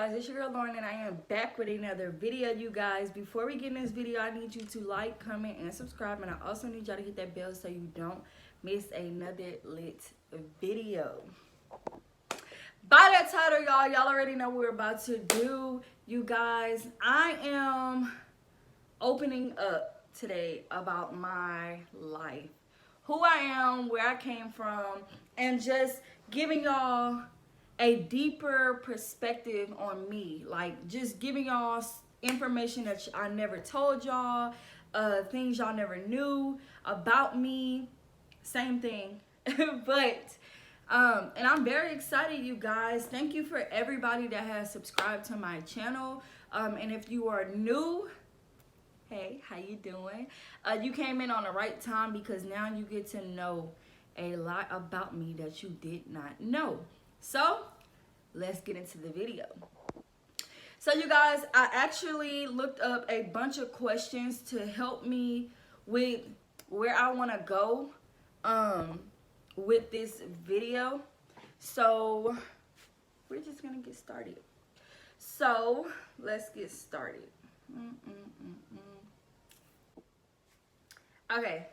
guys, it's your girl Lauren and I am back with another video. You guys, before we get in this video, I need you to like, comment, and subscribe, and I also need y'all to hit that bell so you don't miss another lit video. By that title, y'all already know what we're about to do. You guys, I am opening up today about my life, who I am, where I came from, and just giving y'all a deeper perspective on me, like just giving y'all information that I never told y'all, things y'all never knew about me, same thing. But and I'm very excited, you guys. Thank you for everybody that has subscribed to my channel, and if you are new, hey, how you doing? You came in on the right time because now you get to know a lot about me that you did not know. So let's get into the video. So you guys, I actually looked up a bunch of questions to help me with where I want to go with this video. So we're just gonna get started. So let's get started. Okay.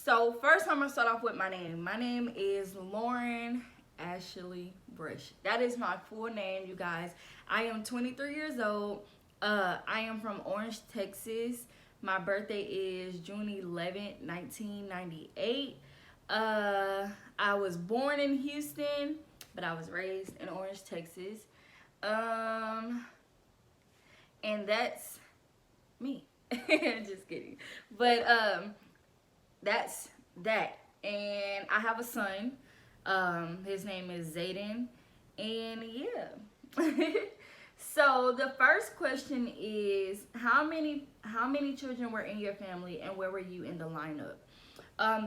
So first I'm gonna start off with my name. My name is Lauren Ashley Brush. That is my full name, you guys. I am 23 years old. I am from Orange, Texas. My birthday is June 11th, 1998. I was born in Houston, but I was raised in Orange, Texas. And that's me. Just kidding. But that's that. And I have a son. His name is Zaiyden. And yeah. So the first question is, how many children were in your family and where were you in the lineup?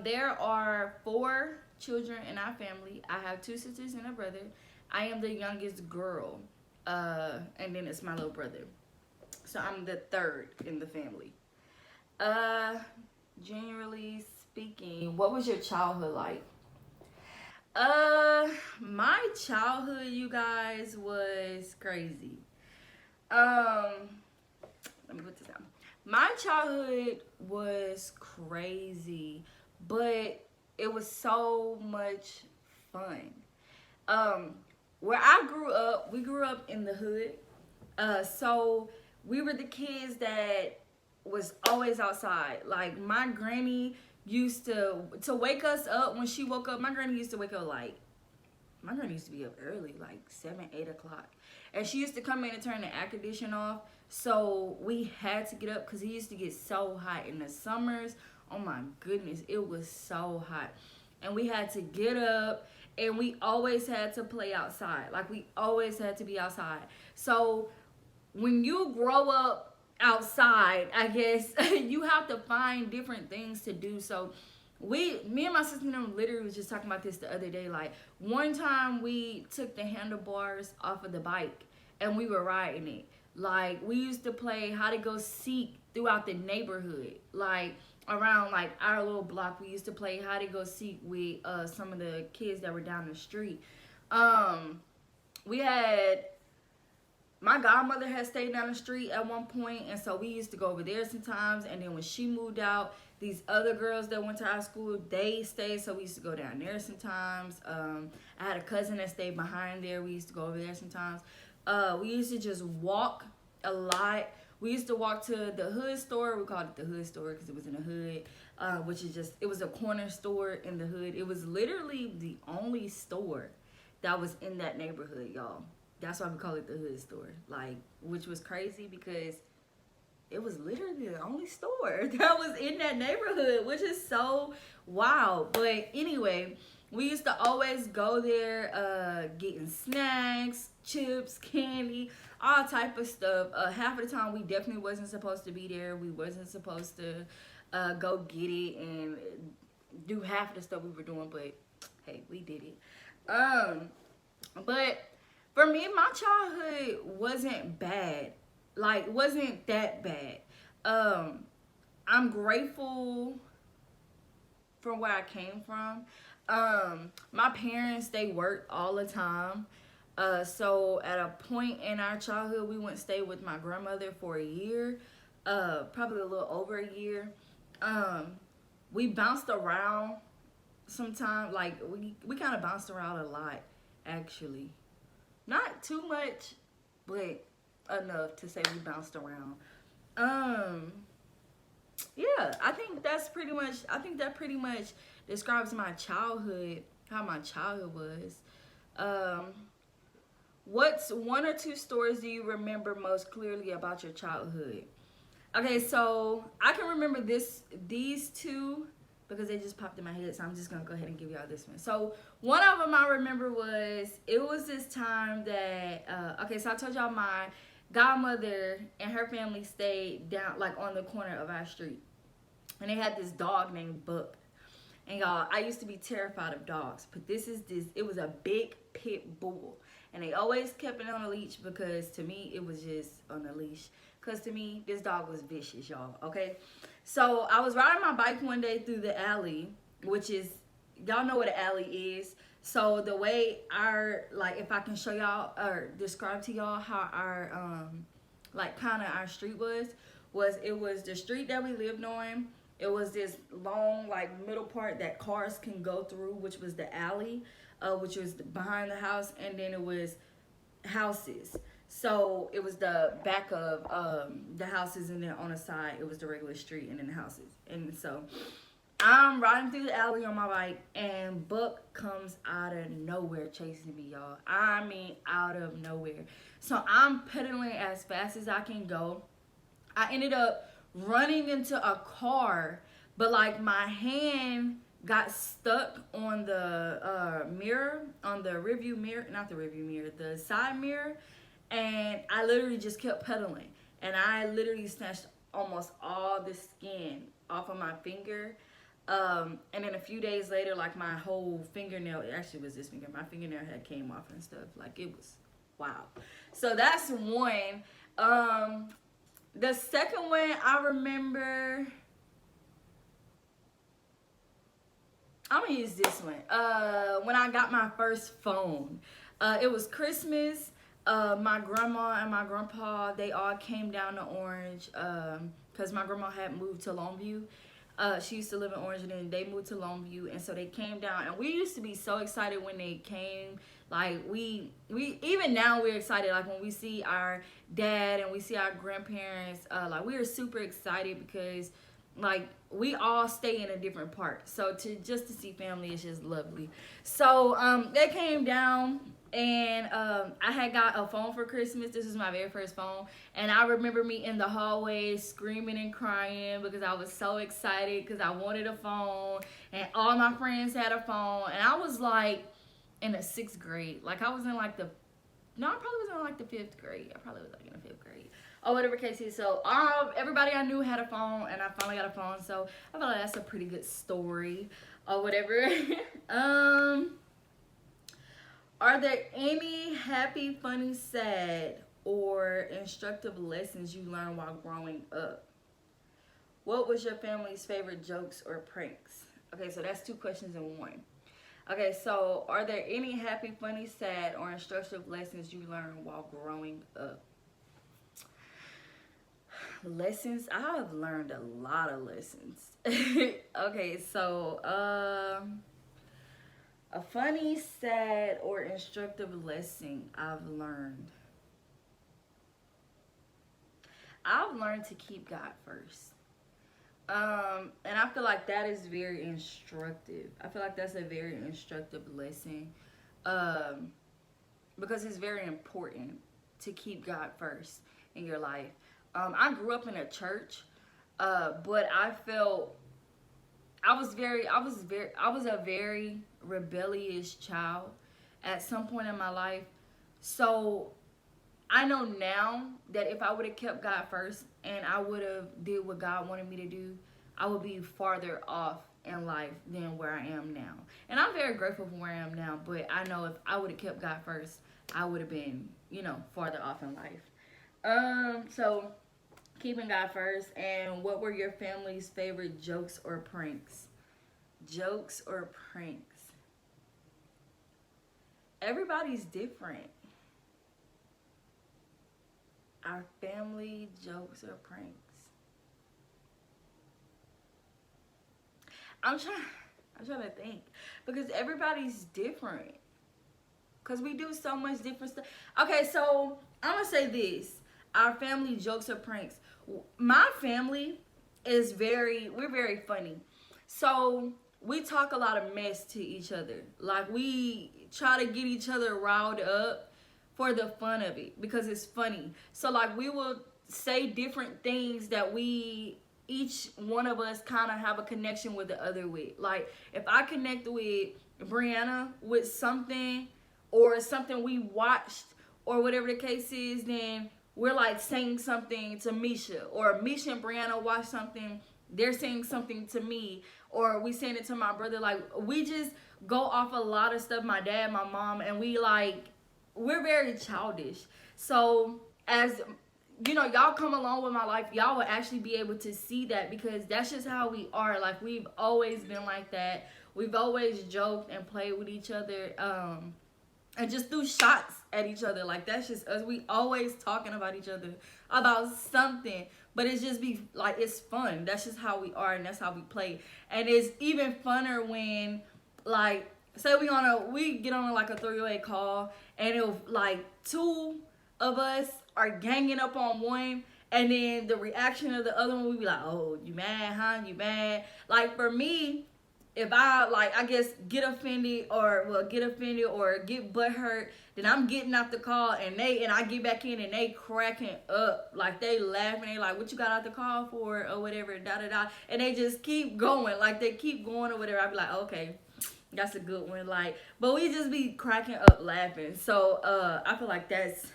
There are 4 children in our family. I have 2 sisters and a brother. I am the youngest girl. And then it's my little brother. So I'm the 3rd in the family. Generally speaking, what was your childhood like? My childhood, you guys, was crazy. Let me put this down. My childhood was crazy, but it was so much fun. Where I grew up, we grew up in the hood. So we were the kids that was always outside. Like my granny used to wake us up. When she woke up, my granny used to wake up like, my granny used to be up early, like 7, 8 o'clock. And she used to come in and turn the air conditioner off. So we had to get up because it used to get so hot in the summers. Oh my goodness, it was so hot. And we had to get up, and we always had to play outside. Like we always had to be outside. So when you grow up outside, I guess you have to find different things to do. So me and my sister literally was just talking about this the other day. Like one time we took the handlebars off of the bike and we were riding it. Like we used to play hide and go seek throughout the neighborhood. Like around like our little block, we used to play hide and go seek with some of the kids that were down the street. We had, my godmother had stayed down the street at one point, and so we used to go over there sometimes. And then when she moved out, these other girls that went to our school, they stayed, so we used to go down there sometimes. I had a cousin that stayed behind there. We used to go over there sometimes. We used to just walk a lot. We used to walk to the hood store. We called it the hood store because it was in the hood, which is just, it was a corner store in the hood. It was literally the only store that was in that neighborhood, y'all. That's why we call it the hood store, like, which was crazy because it was literally the only store that was in that neighborhood, which is so wild. But anyway, we used to always go there, getting snacks, chips, candy, all type of stuff. Half of the time we definitely wasn't supposed to be there. We wasn't supposed to go get it and do half of the stuff we were doing, but hey, we did it. But for me, my childhood wasn't bad. Like, wasn't that bad. I'm grateful from where I came from. My parents, they worked all the time. So at a point in our childhood, we went stay with my grandmother for a year, probably a little over a year. Um, we bounced around sometimes, like we kind of bounced around a lot, actually. Not too much, but enough to say we bounced around. Um, yeah, I think that's pretty much. I think that pretty much describes my childhood, how my childhood was. Um, what's one or two stories do you remember most clearly about your childhood? Okay, so I can remember these two because they just popped in my head, so I'm just gonna go ahead and give y'all this one. So one of them I remember was it was this time that okay, so I told y'all my godmother and her family stayed down like on the corner of our street, and they had this dog named Buck. And y'all, I used to be terrified of dogs, but it was a big pit bull. And they always kept it on a leash because to me, it was just on a leash. Because to me, this dog was vicious, y'all, okay? So I was riding my bike one day through the alley, which is, y'all know what an alley is. So the way like if I can show y'all or describe to y'all how like kind of our street was it was the street that we lived on. It was this long, like, middle part that cars can go through, which was the alley, which was behind the house, and then it was houses. So it was the back of the houses, and then on the side, it was the regular street, and then the houses. And so I'm riding through the alley on my bike, and Buck comes out of nowhere chasing me, y'all. I mean, out of nowhere. So I'm pedaling as fast as I can go. I ended up running into a car, but like my hand got stuck on the mirror, on the rearview mirror, not the rearview mirror, the side mirror, and I literally just kept pedaling, and I literally snatched almost all the skin off of my finger. And then a few days later, like my whole fingernail, it actually was this finger, my fingernail had came off and stuff. Like it was wow. So that's one. The second one I remember, I'm gonna use this one. When I got my first phone, it was Christmas. My grandma and my grandpa, they all came down to Orange because my grandma had moved to Longview. She used to live in Orange, and then they moved to Longview, and so they came down, and we used to be so excited when they came. Like we even now we're excited. Like when we see our dad and we see our grandparents, like we are super excited because like we all stay in a different part. So to see family is just lovely. So they came down, and I had got a phone for Christmas. This was my very first phone, and I remember me in the hallway screaming and crying because I was so excited because I wanted a phone, and all my friends had a phone, and I was like in the 6th grade. Like I was in like I probably was in like the 5th grade. I probably was like in the 5th grade. Or whatever case is. So everybody I knew had a phone, and I finally got a phone. So I feel like that's a pretty good story or whatever. Are there any happy, funny, sad, or instructive lessons you learned while growing up? What was your family's favorite jokes or pranks? Okay, so that's 2 questions in one. Okay, so are there any happy, funny, sad, or instructive lessons you learned while growing up? Lessons? I have learned a lot of lessons. Okay, so a funny, sad, or instructive lesson I've learned. I've learned to keep God first. And I feel like that is very instructive. I feel like that's a very instructive lesson. Because it's very important to keep God first in your life. I grew up in a church, but I felt I was a very rebellious child at some point in my life. So I know now that if I would have kept God first and I would have did what God wanted me to do, I would be farther off in life than where I am now. And I'm very grateful for where I am now, but I know if I would have kept God first, I would have been, farther off in life. So keeping God first. And what were your family's favorite jokes or pranks? Jokes or pranks? everybody's different. Our family jokes or pranks. I'm trying to think, because everybody's different. Because we do so much different stuff. Okay, so I'm going to say this. Our family jokes or pranks. My family is we're very funny. So we talk a lot of mess to each other. Like, we try to get each other riled up for the fun of it, because it's funny. So, like, we will say different things that each one of us kind of have a connection with the other with. Like, if I connect with Brianna with something, or something we watched, or whatever the case is, then we're like saying something to Misha, or Misha and Brianna watch something, they're saying something to me, or we saying it to my brother. Like, we just go off a lot of stuff, my dad, my mom, and we're very childish. So as you know, y'all come along with my life, y'all will actually be able to see that, because that's just how we are. Like, we've always been like that. We've always joked and played with each other, and just threw shots at each other. Like, that's just us. We always talking about each other, about something. But it's just like, it's fun. That's just how we are, and that's how we play. And it's even funner when, like, say we get on like a 3-way call, and it'll, like, 2 of us are ganging up on one, and then the reaction of the other one, we be like, oh, you mad, huh? You mad? Like, for me, if I, like, I guess get offended or get butthurt, then I'm getting out the call, and I get back in, and they cracking up. Like, they laughing. They like, what you got out the call for, or whatever, da-da-da. And they just keep going. Like, they keep going or whatever. I be like, okay, that's a good one. Like, but we just be cracking up laughing. So, I feel like that's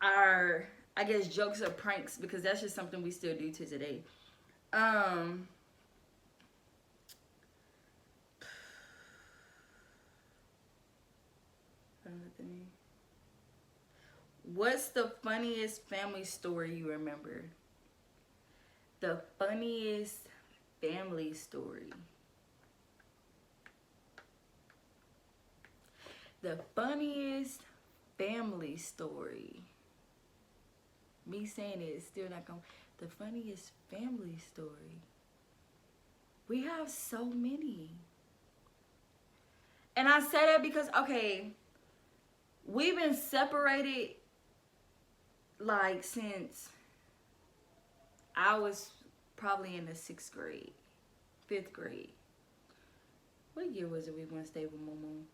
our, I guess, jokes or pranks, because that's just something we still do to today. What's the funniest family story you remember? The funniest family story. The funniest family story. Me saying it is still not going. The funniest family story. We have so many. And I say that because, okay, we've been separated, like, since I was probably in the 6th grade, 5th grade. What year was it we went to stay with Momo?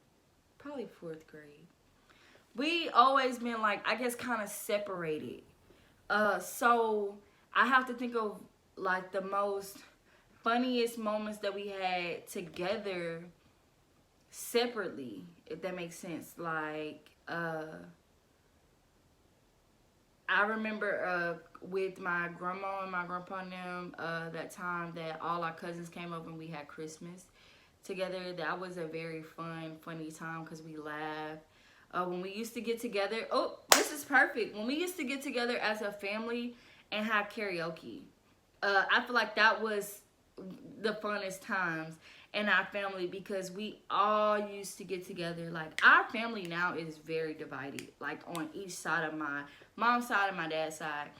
Probably 4th grade. We always been, like, I guess, kind of separated. So I have to think of, like, the most funniest moments that we had together separately, if that makes sense. Like, I remember with my grandma and my grandpa and them, that time that all our cousins came over and we had Christmas together. That was a very funny time, because we laughed. When we used to get together, oh, this is perfect. When we used to get together as a family and have karaoke, I feel like that was the funnest times in our family, because we all used to get together. Like, our family now is very divided, like, on each side of my mom's side and my dad's side.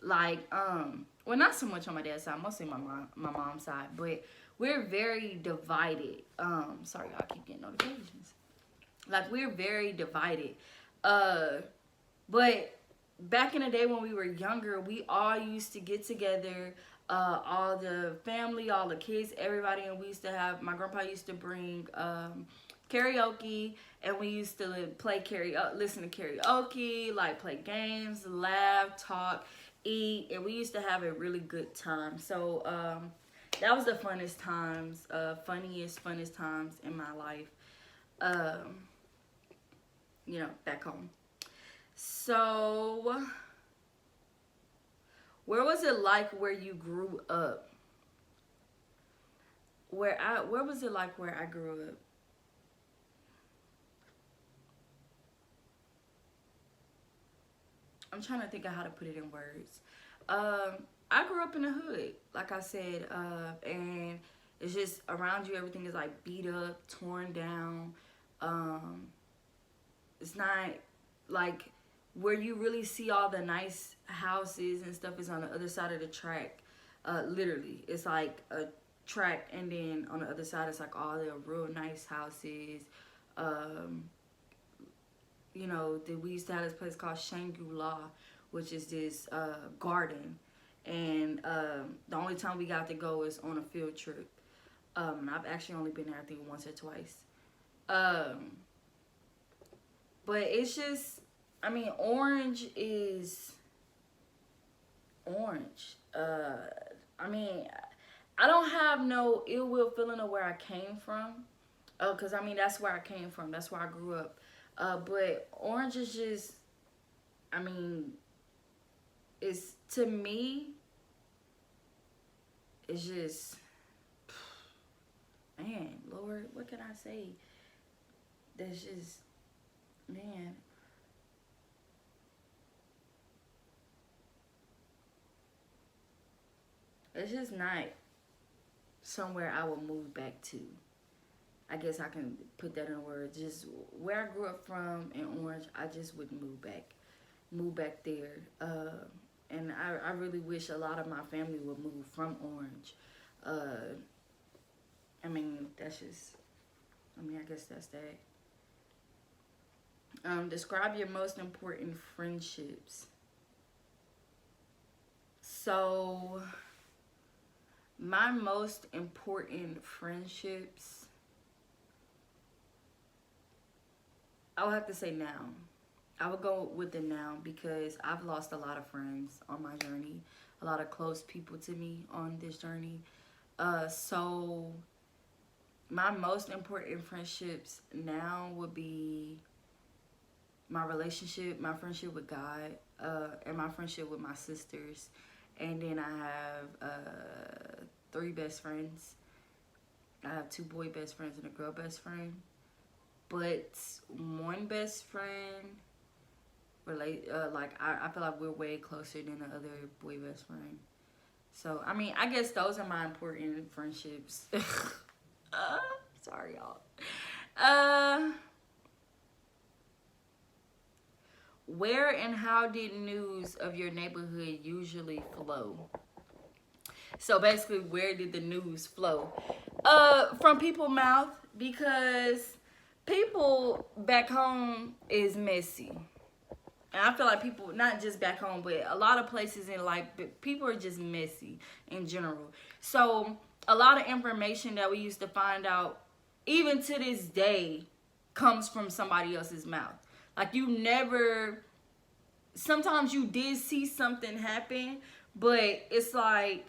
Like, well, not so much on my dad's side, mostly my mom's side, but we're very divided. Sorry, y'all, keep getting notifications. Like, we're very divided. But back in the day when we were younger, we all used to get together, all the family, all the kids, everybody, and we used to have, my grandpa used to bring karaoke, and we used to listen to karaoke, like, play games, laugh, talk, eat, and we used to have a really good time. So that was the funnest times, funnest times in my life, you know, back home. So, where was it like where you grew up? Where was it like where I grew up? I'm trying to think of how to put it in words. I grew up in the hood, like I said, and it's just around you, everything is like beat up, torn down. It's not like where you really see all the nice houses and stuff is on the other side of the track. Literally, it's like a track, and then on the other side it's like all the real nice houses. You know, we used to have this place called Shangri-La, which is this garden, and the only time we got to go is on a field trip. And I've actually only been there I think once or twice. But it's just, I mean, orange is orange. I mean, I don't have no ill will feeling of where I came from. Because, I mean, that's where I came from. That's where I grew up. But orange is just, I mean, it's, to me, it's just, man, Lord, what can I say? That's just, man. It's just not somewhere I would move back to. I guess I can put that in words. Just where I grew up from in Orange, I just wouldn't move back there. And I really wish a lot of my family would move from Orange. I mean, that's just, I mean, I guess that's that. Describe your most important friendships. So, my most important friendships, I would have to say now. I would go with the now because I've lost a lot of friends on my journey. A lot of close people to me on this journey. So my most important friendships now would be my relationship, my friendship with God, and my friendship with my sisters. And then I have 3 best friends. I have 2 boy best friends and a girl best friend. But one best friend, like I feel like we're way closer than the other boy best friend. So I mean, I guess those are my important friendships. Sorry, y'all. Where and how did news of your neighborhood usually flow? So basically, where did the news flow? From people's mouth, because people back home is messy. And I feel like people, not just back home, but a lot of places in life, people are just messy in general. So a lot of information that we used to find out, even to this day, comes from somebody else's mouth. Like you never, sometimes you did see something happen, but it's like,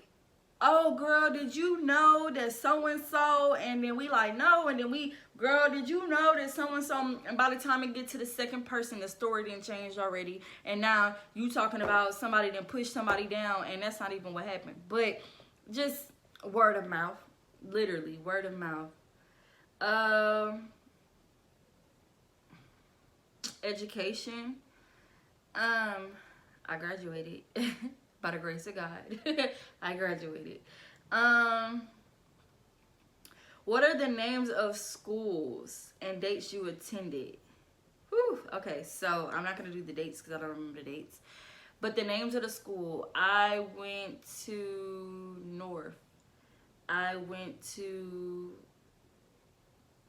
oh girl, did you know that so-and-so? And then we like, no. And then we, girl, did you know that so-and-so? And by the time it get to the second person, the story didn't change already. And now you talking about somebody that pushed somebody down, and that's not even what happened. But just word of mouth, literally word of mouth. Education. I graduated. By the grace of God. I graduated. What are the names of schools and dates you attended? Whew. Okay, so I'm not going to do the dates because I don't remember the dates. But the names of the school, I went to North. I went to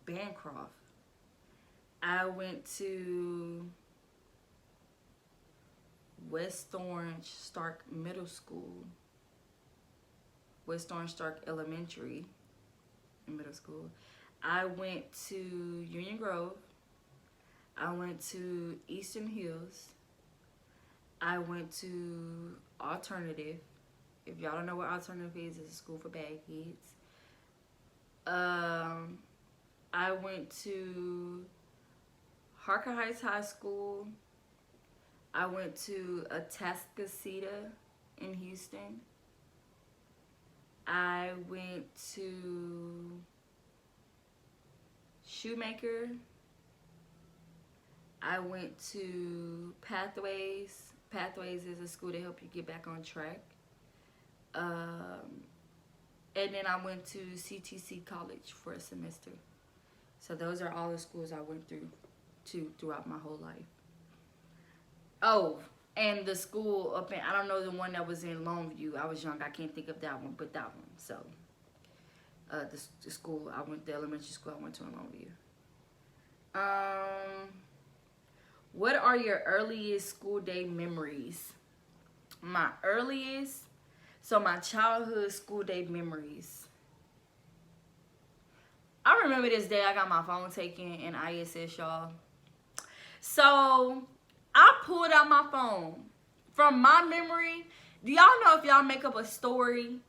Bancroft. I went to West Orange Stark Middle School, West Orange Stark Elementary in middle school. I went to Union Grove. I went to Eastern Hills. I went to Alternative. If y'all don't know what Alternative is, it's a school for bad kids. I went to Harker Heights High School. I went to Atascocita in Houston. I went to Shoemaker. I went to Pathways. Pathways is a school to help you get back on track. And then I went to CTC College for a semester. So those are all the schools I went through too throughout my whole life. Oh, and the school up in, I don't know the one that was in Longview. I was young. I can't think of that one, but that one. So, the school I went, the elementary school I went to in Longview. What are your earliest school day memories? My earliest, so my childhood school day memories. I remember this day I got my phone taken in ISS, y'all. So, I pulled out my phone. From my memory, do y'all know if y'all make up a story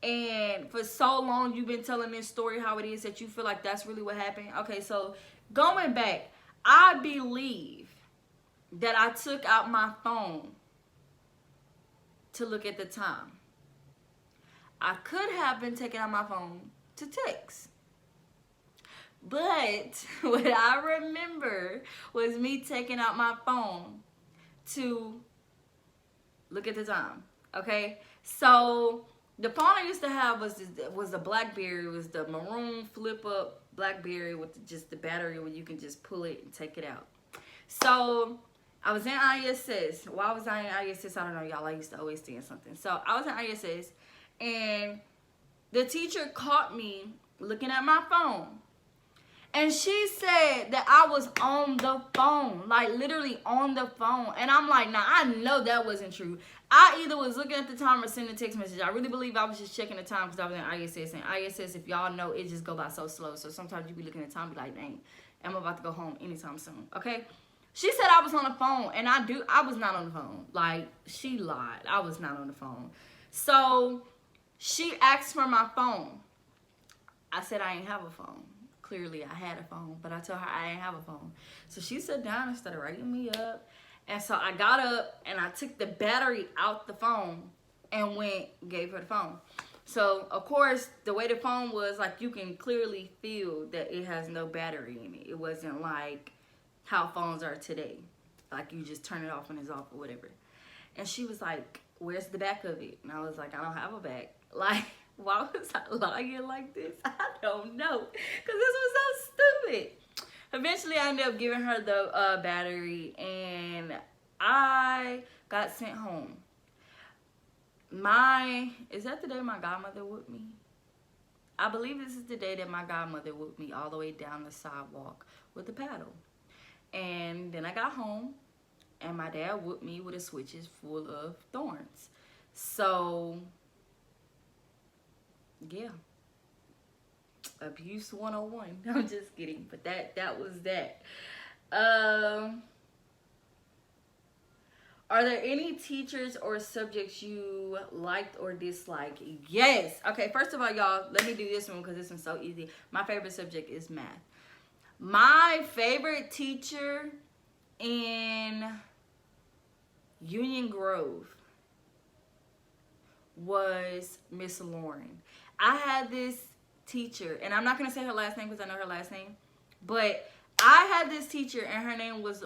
and for so long you've been telling this story how it is that you feel like that's really what happened? Okay, so going back, I believe that I took out my phone to look at the time. I could have been taking out my phone to text. But what I remember was me taking out my phone to look at the time. Okay? So the phone I used to have was the BlackBerry. It was the maroon flip up BlackBerry with just the battery where you can just pull it and take it out. So I was in ISS. Why was I in ISS? I don't know, y'all. I used to always stay in something. So I was in ISS, and the teacher caught me looking at my phone. And she said that I was on the phone, like literally on the phone. And I'm like, nah, I know that wasn't true. I either was looking at the time or sending a text message. I really believe I was just checking the time because I was in ISS. And ISS, if y'all know, it just go by so slow. So sometimes you be looking at the time and be like, dang, I'm about to go home anytime soon, okay? She said I was on the phone, and I was not on the phone. Like, she lied. I was not on the phone. So she asked for my phone. I said I ain't have a phone. Clearly, I had a phone, but I told her I didn't have a phone. So she sat down and started writing me up. And so I got up, and I took the battery out the phone and gave her the phone. So, of course, the way the phone was, like, you can clearly feel that it has no battery in it. It wasn't like how phones are today. Like, you just turn it off when it's off or whatever. And she was like, where's the back of it? And I was like, I don't have a back. Like, why was I lying like this? I don't know. Because this was so stupid. Eventually, I ended up giving her the battery, and I got sent home. Is that the day my godmother whooped me? I believe this is the day that my godmother whooped me all the way down the sidewalk with a paddle. And then I got home, and my dad whooped me with a switches full of thorns. So, yeah. Abuse 101. I'm just kidding. But that was that. Are there any teachers or subjects you liked or disliked? Yes. Okay, first of all, y'all, let me do this one because this one's so easy. My favorite subject is math. My favorite teacher in Union Grove was Miss Lauren. I had this teacher, and I'm not going to say her last name because I know her last name, but I had this teacher, and her name was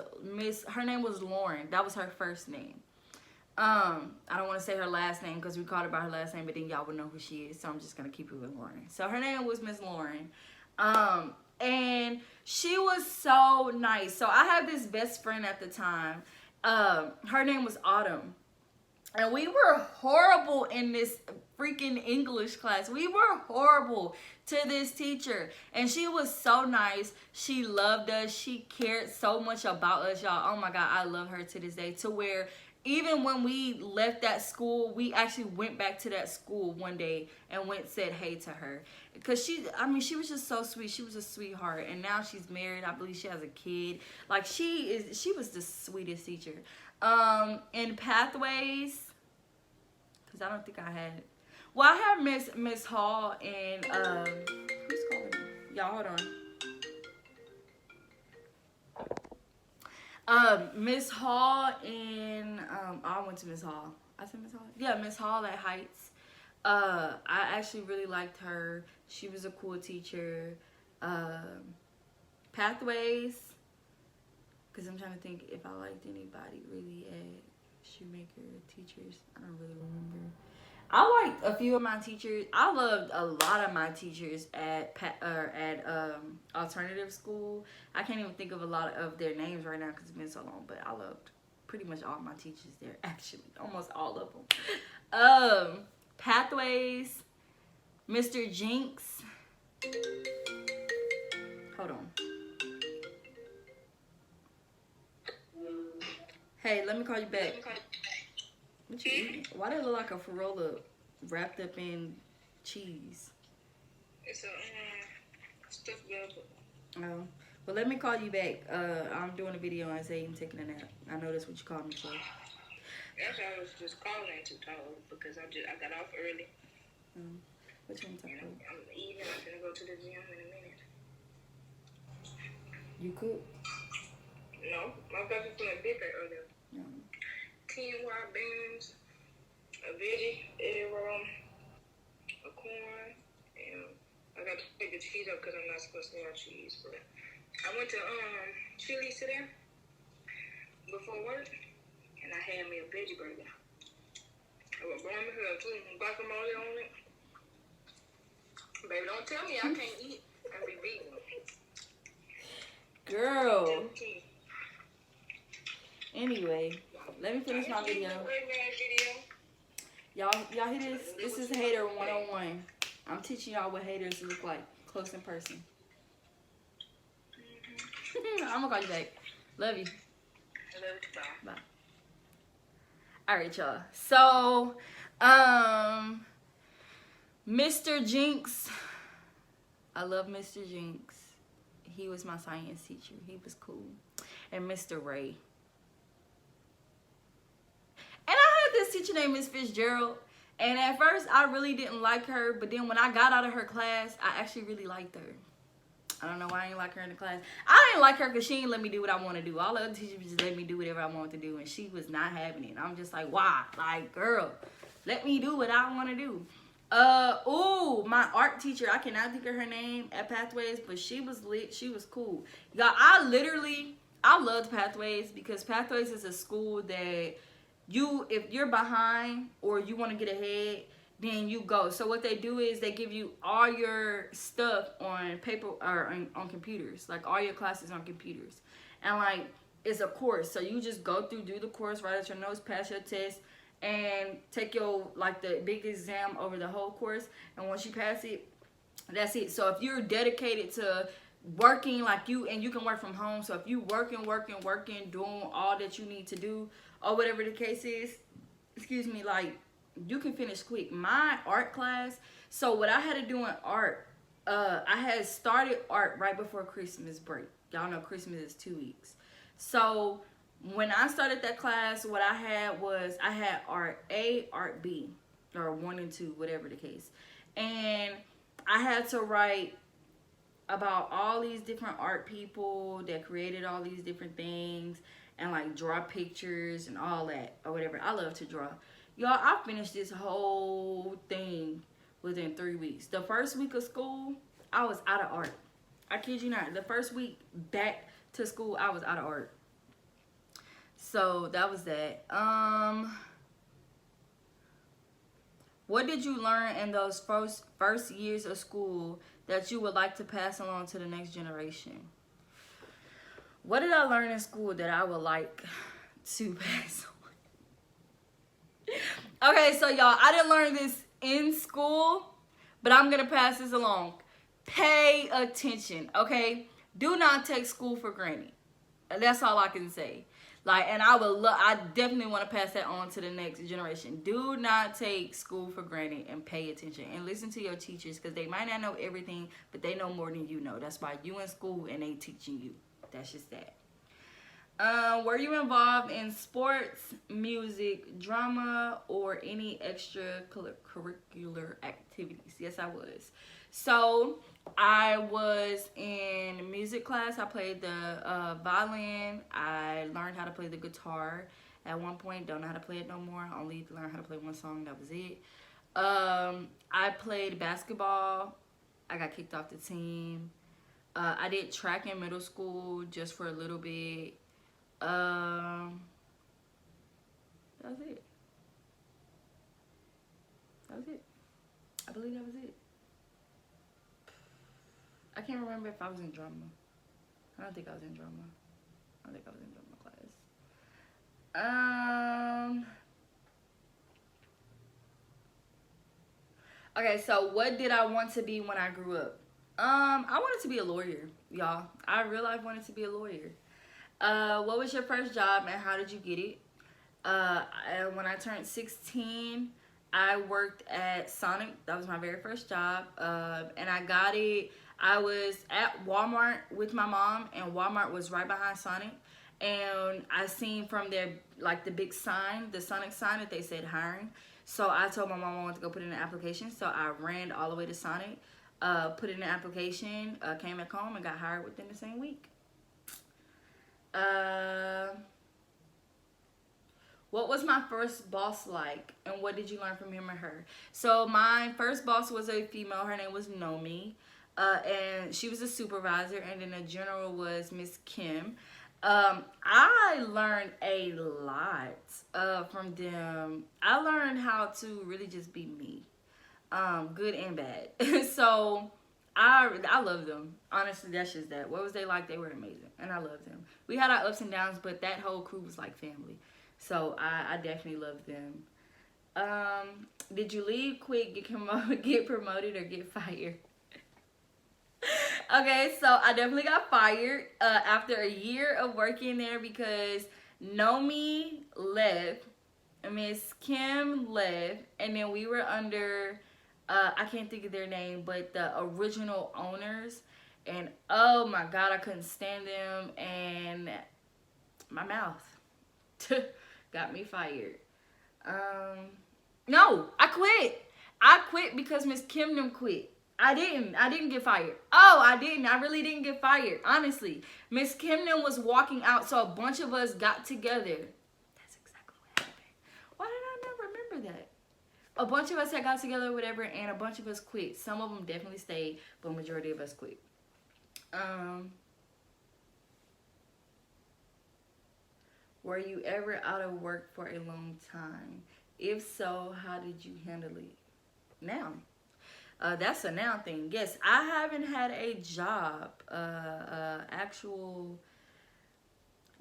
Lauren. That was her first name. I don't want to say her last name because we called her by her last name, but then y'all would know who she is, so I'm just going to keep it with Lauren. So her name was Miss Lauren. And she was so nice. So I had this best friend at the time. Her name was Autumn. And we were horrible in this freaking English class. We were horrible to this teacher. And she was so nice. She loved us. She cared so much about us, y'all. Oh my God, I love her to this day. To where even when we left that school, we actually went back to that school one day and said hey to her. Because she was just so sweet. She was a sweetheart. And now she's married. I believe she has a kid. Like, she was the sweetest teacher. In Pathways, because I don't think I had, well, I have Miss Hall and, who's calling me? Y'all, hold on. Miss Hall and, I went to Miss Hall. I said Miss Hall? Yeah, Miss Hall at Heights. I actually really liked her. She was a cool teacher. Pathways, because I'm trying to think if I liked anybody really at Shoemaker teachers. I don't really remember. I liked a few of my teachers. I loved a lot of my teachers at alternative school. I can't even think of a lot of their names right now because it's been so long. But I loved pretty much all my teachers there. Actually, almost all of them. Pathways, Mr. Jinx. Hold on. Hey, let me call you back. What you eating? Why does it look like a Farola wrapped up in cheese? It's a stuffed velvet. Oh. Well, let me call you back. I'm doing a video on Zaiyden taking a nap. I know that's what you called me for. Actually, I was just calling to talk because I got off early. What you want to talk about? I'm eating. I'm gonna go to the gym in a minute. You cook? No, my brother feeling big earlier. No. 10 wild beans, a veggie, egg roll, a corn, and I got to take the cheese out because I'm not supposed to have cheese. But I went to Chili's today before work, and I had me a veggie burger. I was born with guacamole on it. Baby, don't tell me I can't eat and be vegan. Girl. Anyway, let me finish my video. Y'all hear this? This is Hater 101. I'm teaching y'all what haters look like close in person. I'm gonna call you back. Love you. Bye. Alright, y'all. So, Mr. Jinx. I love Mr. Jinx. He was my science teacher. He was cool. And Mr. Ray. And I had this teacher named Miss Fitzgerald. And at first, I really didn't like her. But then when I got out of her class, I actually really liked her. I don't know why I didn't like her in the class. I didn't like her because she didn't let me do what I want to do. All the other teachers just let me do whatever I wanted to do. And she was not having it. I'm just like, why? Like, girl, let me do what I want to do. Ooh, my art teacher, I cannot think of her name at Pathways, but she was lit. She was cool. Y'all, I loved Pathways because Pathways is a school that if you're behind or you want to get ahead, then you go. So what they do is they give you all your stuff on paper or on computers, like all your classes on computers. And like, it's a course. So you just go through, do the course, write out your notes, pass your test, and take your, like, the big exam over the whole course. And once you pass it, that's it. So if you're dedicated to working, like you can work from home. So if you working, doing all that you need to do, or whatever the case is, excuse me, like, you can finish quick. My art class, so what I had to do in art, I had started art right before Christmas break. Y'all know Christmas is 2 weeks. So when I started that class, what I had was, I had art A, art B, or 1 and 2, whatever the case. And I had to write about all these different art people that created all these different things, and like draw pictures and all that, or whatever. I love to draw. Y'all, I finished this whole thing within 3 weeks. The first week of school, I was out of art. I kid you not. The first week back to school, I was out of art. So that was that. What did you learn in those first years of school that you would like to pass along to the next generation? What did I learn in school that I would like to pass on? Okay, so y'all, I didn't learn this in school, but I'm gonna pass this along. Pay attention, okay? Do not take school for granted. That's all I can say. Like, and I definitely want to pass that on to the next generation. Do not take school for granted and pay attention and listen to your teachers, because they might not know everything, but they know more than you know. That's why you in school and they teaching you. That's just that. Were you involved in sports, music, drama, or any extracurricular activities? Yes, I was. So I was in music class. I played the violin. I learned how to play the guitar at one point. Don't know how to play it no more. Only learned how to play one song. That was it. I played basketball. I got kicked off the team. I did track in middle school just for a little bit. That's it. That was it. I believe that was it. I can't remember if I was in drama. I don't think I was in drama. I don't think I was in drama class. Okay, so what did I want to be when I grew up? I wanted to be a lawyer, y'all. I real life wanted to be a lawyer. What was your first job and how did you get it? When I turned 16, I worked at Sonic. That was my very first job. And I got it. I was at Walmart with my mom, and Walmart was right behind Sonic. And I seen from their, like, the big sign, the Sonic sign, that they said hiring. So I told my mom I wanted to go put in an application. So I ran all the way to Sonic, put in an application, came back home, and got hired within the same week. What was my first boss like, and what did you learn from him or her? So my first boss was a female. Her name was Nomi, and she was a supervisor, and then the general was Miss Kim. I learned a lot from them. I learned how to really just be me, good and bad. So I love them. Honestly, that's just that. What was they like? They were amazing, and I loved them. We had our ups and downs, but that whole crew was like family. So I definitely loved them. Did you leave, quit, get promoted, or get fired? Okay, so I definitely got fired after a year of working there because Nomi left, Miss Kim left, and then we were under, I can't think of their name, but the original owners. And oh my God, I couldn't stand them, and my mouth got me fired. No, I quit. I quit because Miss Kim them quit. I didn't get fired. Oh, I didn't. I really didn't get fired. Honestly, Miss Kim them was walking out, so a bunch of us got together. That's exactly what happened. Why did I not remember that? A bunch of us had got together, whatever, and a bunch of us quit. Some of them definitely stayed, but majority of us quit. Were you ever out of work for a long time? If so, how did you handle it? Now, that's a now thing. Yes, I haven't had a job, actual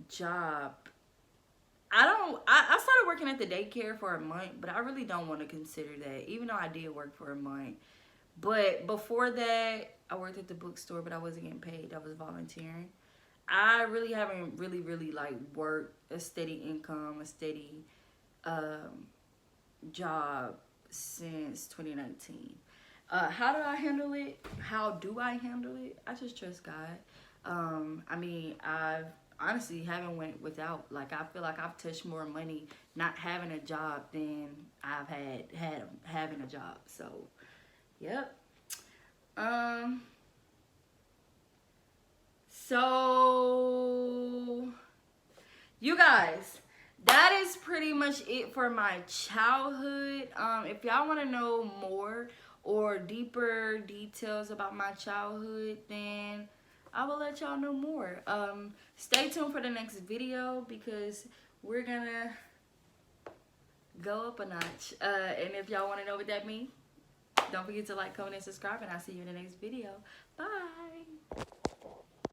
job. I started working at the daycare for a month, but I really don't want to consider that, even though I did work for a month. But before that, I worked at the bookstore, but I wasn't getting paid. I was volunteering. I really haven't really like worked a steady income, a steady job since 2019. How do I handle it? How do I handle it? I just trust God. I mean, I've honestly haven't went without. Like, I feel like I've touched more money not having a job than I've had having a job. So, yep. So, you guys, that is pretty much it for my childhood. If y'all want to know more or deeper details about my childhood, then I will let y'all know more. Stay tuned for the next video because we're gonna go up a notch. And if y'all want to know what that means, don't forget to like, comment, and subscribe, and I'll see you in the next video. Bye.